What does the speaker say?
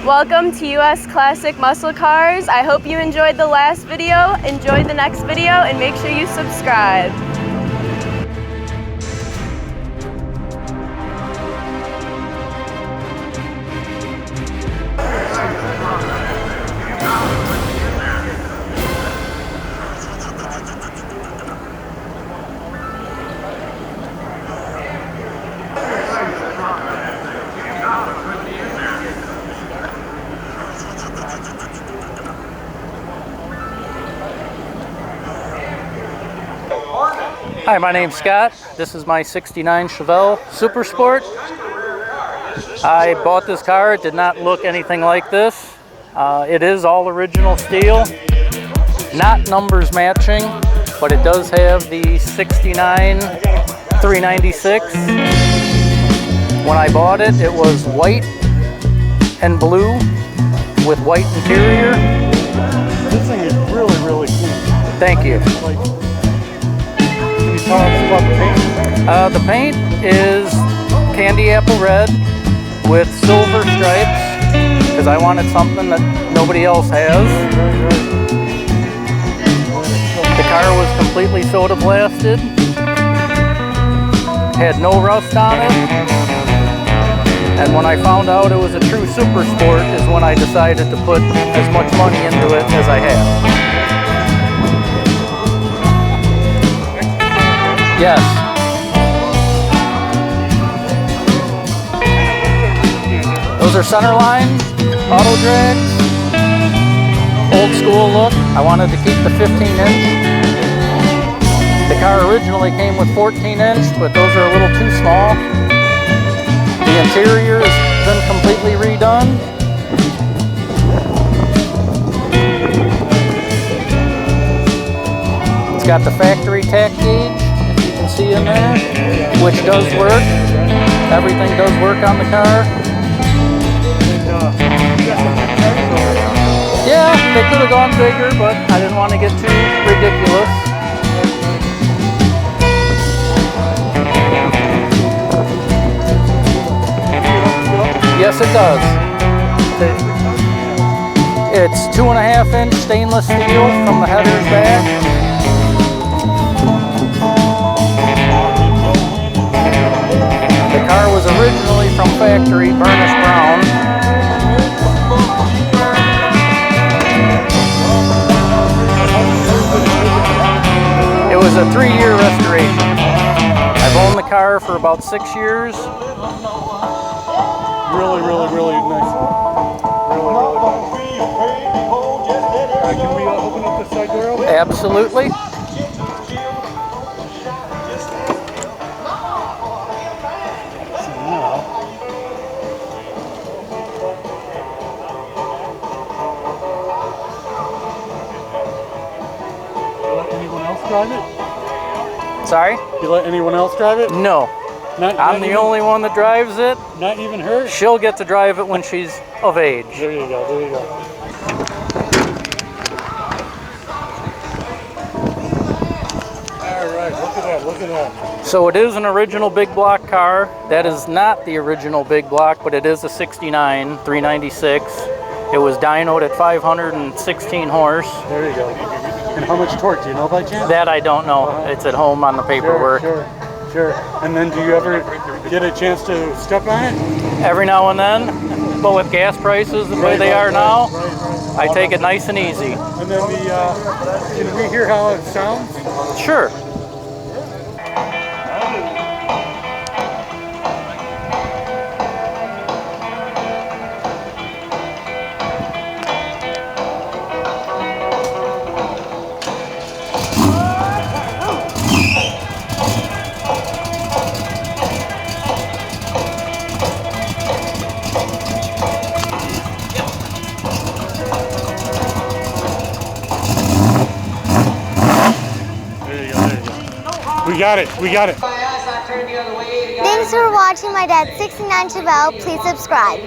Welcome to US Classic Muscle Cars. I hope you enjoyed the last video, enjoyed the next video, and make sure you subscribe. Hi, my name's Scott. This is my '69 Chevelle Super Sport. I bought this car. It did not look anything like this. It is all original steel, not numbers matching, but it does have the '69 396. When I bought it, it was white and blue with white interior. This thing is really, really cool. Thank you. Can you tell us about the paint? The paint is candy apple red with silver stripes because I wanted something that nobody else has. The car was completely soda blasted, had no rust on it, and when I found out it was a true super sport is when I decided to put as much money into it as I have. Yes. Those are centerline, auto drags, old school look. I wanted to keep the 15-inch. The car originally came with 14-inch, but those are a little too small. The interior has been completely redone. It's got the factory tack gauge. See in there, which does work. Everything does work on the car. Yeah, they could have gone bigger, but I didn't want to get too ridiculous. Yes, it does. It's 2.5-inch stainless steel from the headers back. The car was originally from factory, burnished brown. It was a 3-year restoration. I've owned the car for about 6 years. Really, really, really nice. Really, really nice. Can we open up the side door? Absolutely. Drive it? Sorry? You let anyone else drive it? No. I'm the only one that drives it. Not even her? She'll get to drive it when she's of age. There you go, there you go. Alright, look at that, look at that. So it is an original big block car. That is not the original big block, but it is a '69 396. It was dynoed at 516 horse. There you go. And how much torque, do you know by chance? That I don't know. It's at home on the paperwork. Sure. And then do you ever get a chance to step on it? Every now and then, but with gas prices the way they are now, I take it nice and easy. And then can we hear how it sounds? Sure. We got it. Thanks for watching my dad's '69 Chevelle. Please subscribe.